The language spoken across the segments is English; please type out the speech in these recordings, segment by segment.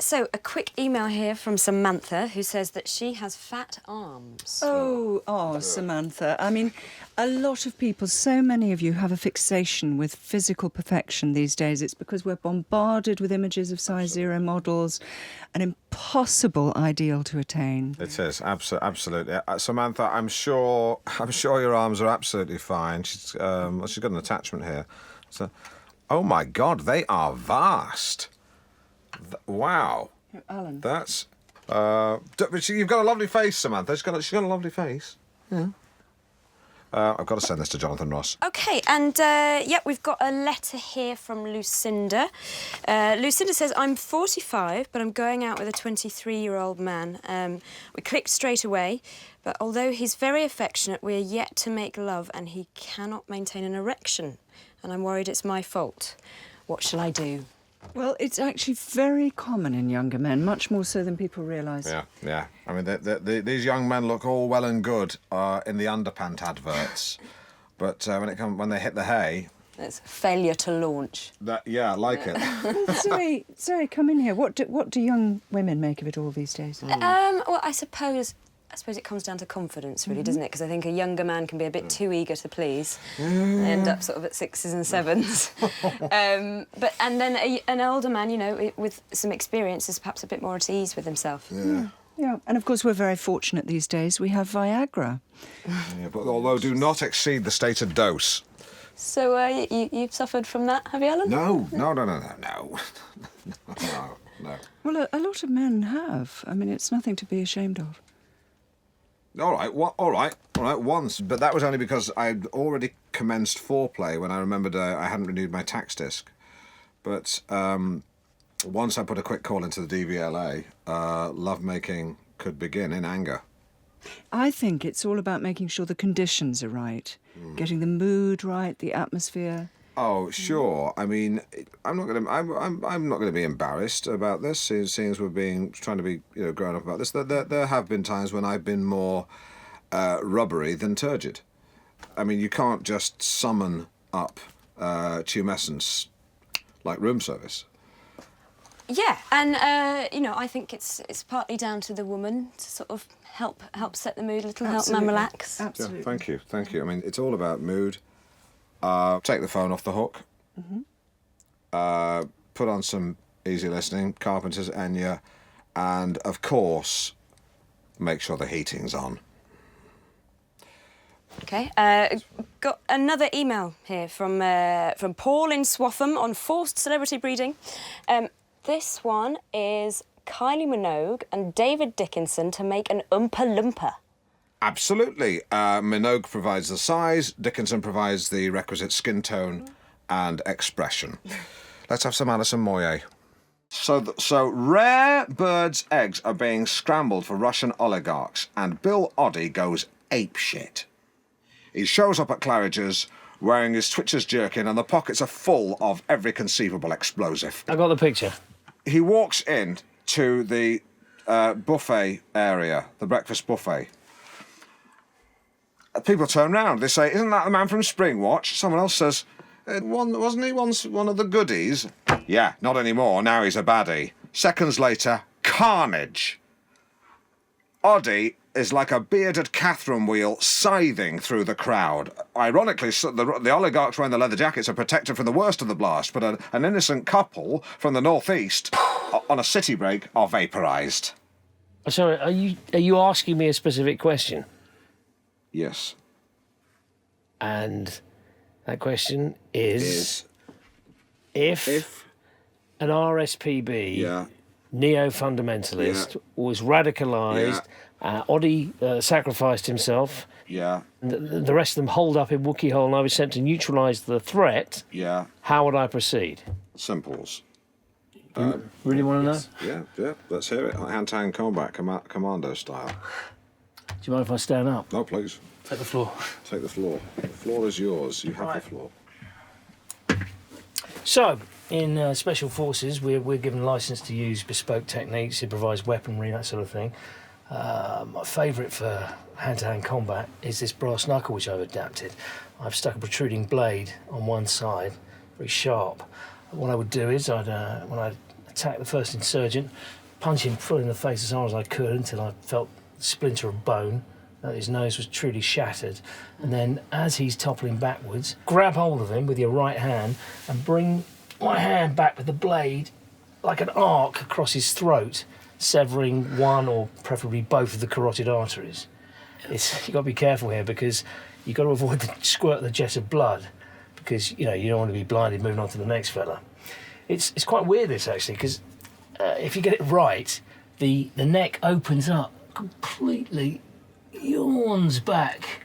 So, a quick email here from Samantha, who says that she has fat arms. Oh, Samantha. I mean, a lot of people, so many of you have a fixation with physical perfection these days. It's because we're bombarded with images of size zero models, an impossible ideal to attain. It is, absolutely. Samantha, I'm sure your arms are absolutely fine. She's got an attachment here. So, oh my God, they are vast. Wow. Alan. That's... but you've got a lovely face, Samantha. She's got a lovely face. Yeah. I've got to send this to Jonathan Ross. OK, and, we've got a letter here from Lucinda. Lucinda says, I'm 45, but I'm going out with a 23-year-old man. We clicked straight away, but although he's very affectionate, we're yet to make love and he cannot maintain an erection. And I'm worried it's my fault. What shall I do? Well, it's actually very common in younger men, much more so than people realise. Yeah. I mean, these young men look all well and good in the underpant adverts, but when they hit the hay, it's failure to launch. I like it. Sorry, come in here. What do young women make of it all these days? Well, I suppose it comes down to confidence, really, doesn't it? Because I think a younger man can be a bit too eager to please. They end up sort of at 6s and 7s. And then an older man, with some experience, is perhaps a bit more at ease with himself. Yeah, and of course we're very fortunate these days. We have Viagra. Yeah, but although do not exceed the stated dose. So you've suffered from that, have you, Alan? No. Well, a lot of men have. I mean, it's nothing to be ashamed of. All right, once. But that was only because I'd already commenced foreplay when I remembered I hadn't renewed my tax disc. But once I put a quick call into the DVLA, lovemaking could begin in anger. I think it's all about making sure the conditions are right, getting the mood right, the atmosphere. Oh, sure. I mean, I'm not going to be embarrassed about this, seeing as we're trying to be grown up about this. There have been times when I've been more rubbery than turgid. I mean, you can't just summon up tumescence like room service. Yeah, and I think it's partly down to the woman to sort of help set the mood a little, help man relax. Absolutely. Yeah, thank you. I mean, it's all about mood. Take the phone off the hook. Put on some easy listening, Carpenter's, Enya, and of course, make sure the heating's on. OK, got another email here from Paul in Swaffham on forced celebrity breeding. This one is Kylie Minogue and David Dickinson to make an Oompa Loompa. Absolutely. Minogue provides the size, Dickinson provides the requisite skin tone and expression. Let's have some Alison Moyet. So rare birds' eggs are being scrambled for Russian oligarchs, and Bill Oddie goes apeshit. He shows up at Claridge's wearing his Twitcher's jerkin, and the pockets are full of every conceivable explosive. I got the picture. He walks in to the buffet area, the breakfast buffet. People turn round. They say, "Isn't that the man from Springwatch?" Someone else says, "Wasn't he once one of the goodies?" "Yeah, not anymore. Now he's a baddie." Seconds later, carnage. Oddie is like a bearded Catherine wheel scything through the crowd. Ironically, the oligarchs wearing the leather jackets are protected from the worst of the blast, but an innocent couple from the northeast on a city break are vaporised. Sorry, are you asking me a specific question? Yes. And that question is if an RSPB neo-fundamentalist was radicalised, Oddie sacrificed himself, and the rest of them holed up in Wookiee Hole and I was sent to neutralise the threat, how would I proceed? Simples. You really want to know? Yeah, let's hear it. Hand-to-hand combat, commando style. Do you mind if I stand up? No, please. Take the floor. Take the floor. The floor is yours. You have the floor. So, in Special Forces, we're given licence to use bespoke techniques, improvised weaponry, that sort of thing. My favourite for hand-to-hand combat is this brass knuckle, which I've adapted. I've stuck a protruding blade on one side, very sharp. What I would do is, when I'd attack the first insurgent, punch him full in the face as hard as I could until I felt a splinter of bone, that his nose was truly shattered. And then, as he's toppling backwards, grab hold of him with your right hand and bring my hand back with the blade like an arc across his throat, severing one or preferably both of the carotid arteries. You've got to be careful here because you've got to avoid the squirt of the jet of blood because, you don't want to be blinded moving on to the next fella. It's quite weird, this, actually, because if you get it right, the neck opens up completely, yawns back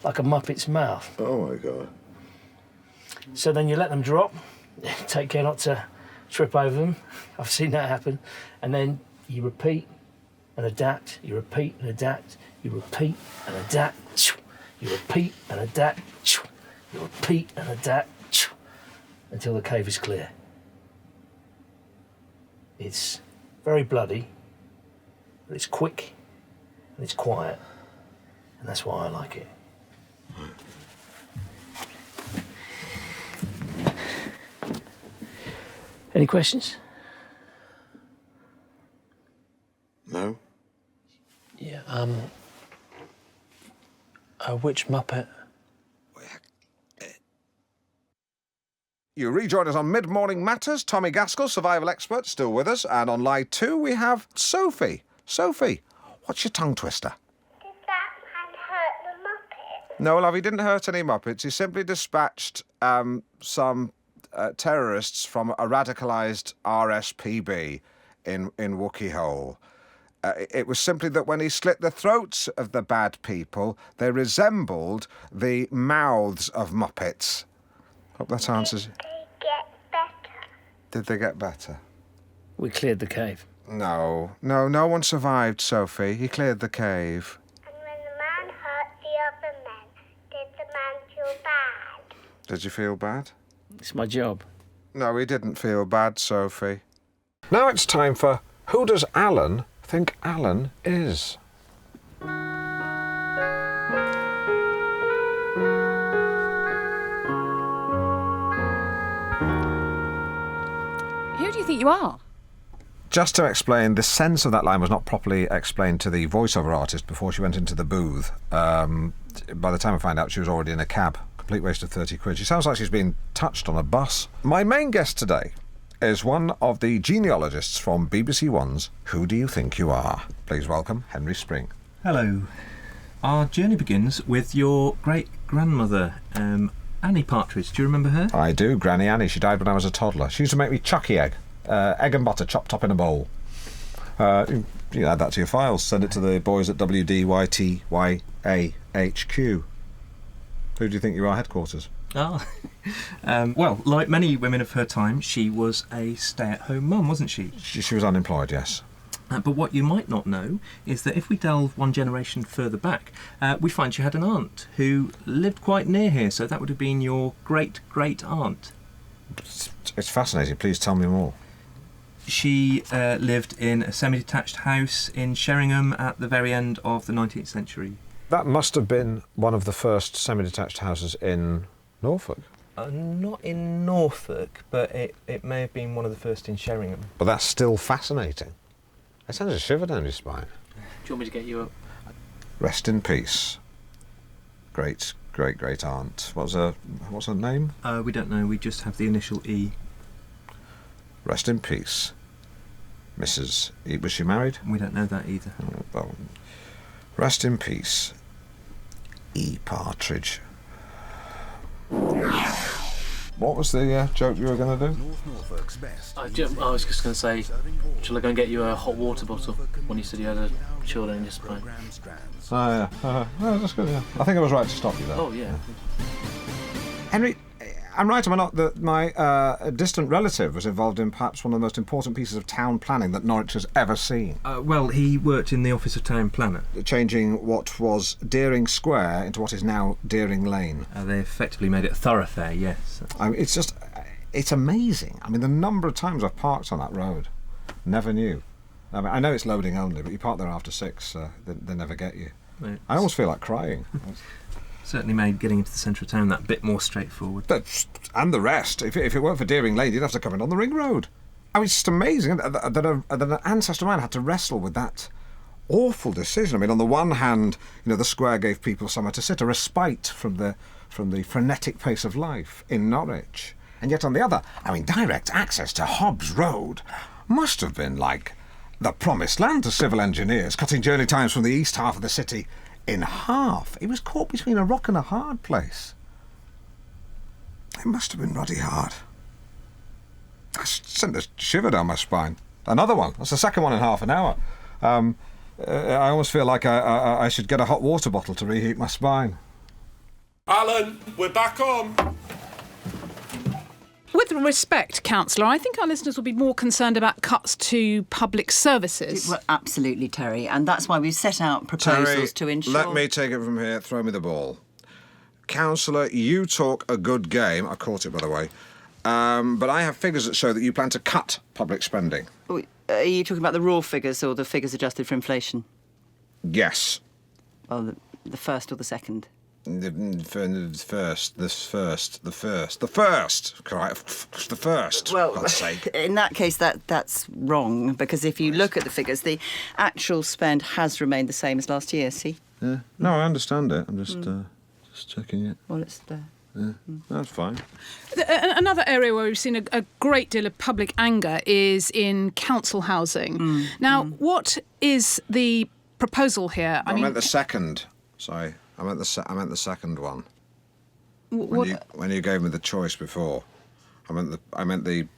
like a Muppet's mouth. Oh, my God. So then you let them drop, take care not to trip over them. I've seen that happen. And then you repeat and adapt, you repeat and adapt, you repeat and adapt, you repeat and adapt, you repeat and adapt, until the cave is clear. It's very bloody, but it's quick and it's quiet, and that's why I like it. Any questions? No. Yeah, which Muppet? You rejoin us on Mid-Morning Matters. Tommy Gaskell, survival expert, still with us. And on line 2, we have Sophie. Sophie, what's your tongue twister? Did that man hurt the Muppet? No, love, he didn't hurt any Muppets. He simply dispatched some terrorists from a radicalised RSPB in Wookey Hole. It was simply that when he slit the throats of the bad people, they resembled the mouths of Muppets. Hope that answers. Did they get better? Did they get better? We cleared the cave. No one survived, Sophie. He cleared the cave. And when the man hurt the other men, did the man feel bad? Did you feel bad? It's my job. No, he didn't feel bad, Sophie. Now it's time for Who Does Alan Think Alan Is? Who do you think you are? Just to explain, the sense of that line was not properly explained to the voiceover artist before she went into the booth. By the time I found out, she was already in a cab. Complete waste of 30 quid. She sounds like she's been touched on a bus. My main guest today is one of the genealogists from BBC One's Who Do You Think You Are? Please welcome Henry Spring. Hello. Our journey begins with your great-grandmother, Annie Partridge. Do you remember her? I do, Granny Annie. She died when I was a toddler. She used to make me chucky egg. Egg and butter chopped up in a bowl. You can add that to your files. Send it to the boys at WDYTYAHQ. Who do you think you are, headquarters? Ah. Well, like many women of her time, she was a stay-at-home mum, wasn't she? She was unemployed, yes. But what you might not know is that if we delve one generation further back, we find she had an aunt who lived quite near here, so that would have been your great-great-aunt. It's fascinating. Please tell me more. She lived in a semi-detached house in Sheringham at the very end of the 19th century. That must have been one of the first semi-detached houses in Norfolk. Not in Norfolk, but it may have been one of the first in Sheringham. But that's still fascinating. It sends a shiver down your spine. Do you want me to get you up? Rest in peace. Great-great-great-aunt. What's her name? We don't know, we just have the initial E. Rest in peace. Mrs. E. Was she married? We don't know that either. Well, rest in peace, E. Partridge. What was the joke you were going to do? I was just going to say, shall I go and get you a hot water bottle when you said you had a children in your spine? Oh, yeah. No, that's good, yeah. I think I was right to stop you there. Oh, yeah. Henry, I'm right, am I not, that my distant relative was involved in perhaps one of the most important pieces of town planning that Norwich has ever seen? Well, he worked in the Office of Town Planner. Changing what was Deering Square into what is now Deering Lane. They effectively made it a thoroughfare, yes. I mean, it's amazing. I mean, the number of times I've parked on that road. Never knew. I mean, I know it's loading only, but you park there after 6, they never get you. I almost feel like crying. Certainly made getting into the centre of town that bit more straightforward. And the rest. If it weren't for Deering Lane, you'd have to come in on the ring road. I mean, it's just amazing that an ancestor man had to wrestle with that awful decision. I mean, on the one hand, the square gave people somewhere to sit, a respite from the frenetic pace of life in Norwich. And yet on the other, I mean, direct access to Hobbs Road must have been like the promised land to civil engineers, cutting journey times from the east half of the city in half. He was caught between a rock and a hard place. It must have been ruddy hard. I sent a shiver down my spine. Another one. That's the second one in half an hour. I almost feel like I should get a hot water bottle to reheat my spine. Alan, we're back on. With respect, Councillor, I think our listeners will be more concerned about cuts to public services. Well, absolutely, Terry, and that's why we've set out proposals to ensure... Let me take it from here. Throw me the ball. Councillor, you talk a good game. I caught it, by the way. But I have figures that show that you plan to cut public spending. Are you talking about the raw figures or the figures adjusted for inflation? Yes. Well, the first or the second? The first. Well, for God's sake. In that case, that's wrong, because if you look at the figures, the actual spend has remained the same as last year, see? Yeah. No, I understand it. I'm just checking it. Well, it's there. Yeah, that's fine. Another area where we've seen a great deal of public anger is in council housing. Now, what is the proposal here? I meant the second. Sorry, I meant the second one. When you gave me the choice before, I meant the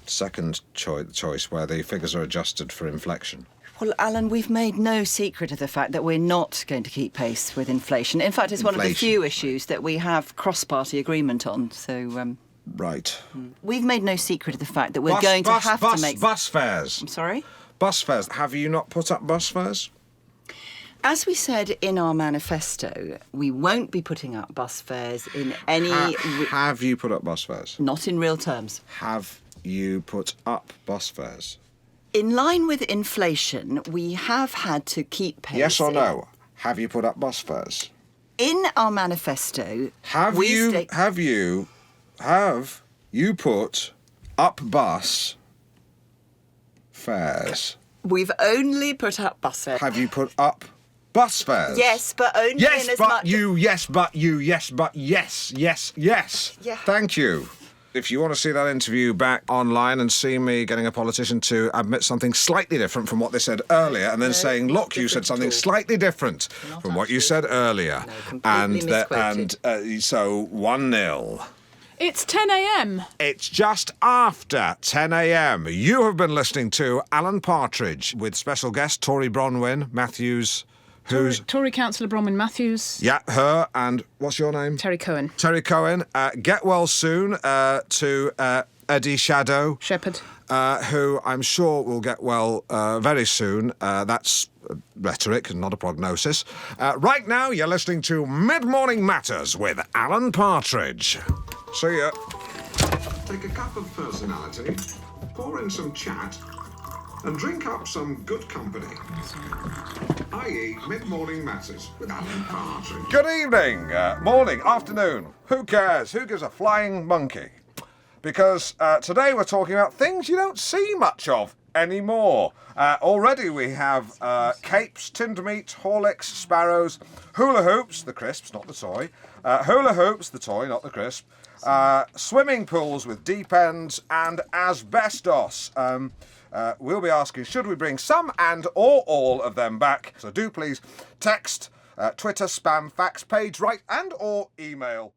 second choice where the figures are adjusted for inflation. Well, Alan, we've made no secret of the fact that we're not going to keep pace with inflation. In fact, it's one of the few issues that we have cross-party agreement on, so... Right. We've made no secret of the fact that we're going to have to make... Bus fares. I'm sorry? Bus fares. Have you not put up bus fares? As we said in our manifesto, we won't be putting up bus fares in any... Have you put up bus fares? Not in real terms. Have you put up bus fares? In line with inflation, we have had to keep pace... Yes or no? Have you put up bus fares? In our manifesto... Have you put up bus fares? We've only put up bus fares. Have you put up bus fares? Yes, but only yes, in as but much... yes, yes. Yeah. Thank you. If you want to see that interview back online and see me getting a politician to admit something slightly different from what they said earlier and then saying, look, you said something slightly different from what you said earlier. And so 1-0. It's 10 a.m. It's just after 10 a.m. You have been listening to Alan Partridge with special guest Tory Bronwyn Matthews. Tory Councillor Bronwyn Matthews. Yeah, her, and what's your name? Terry Cohen. Terry Cohen. Get well soon to Eddie Shadow. Shepherd. Who I'm sure will get well very soon. That's rhetoric and not a prognosis. Right now, you're listening to Mid-Morning Matters with Alan Partridge. See ya. Take a cup of personality, pour in some chat, and drink up some good company. i.e. Mid-Morning Matters with Alan Partridge. Good evening, morning, afternoon. Who cares? Who gives a flying monkey? Because today we're talking about things you don't see much of anymore. Already we have capes, tinned meat, Horlicks, sparrows, hula hoops, the crisps, not the toy, hula hoops, the toy, not the crisp, swimming pools with deep ends, and asbestos. We'll be asking, should we bring some or all of them back? So do please text, Twitter, spam, fax, page, write and or email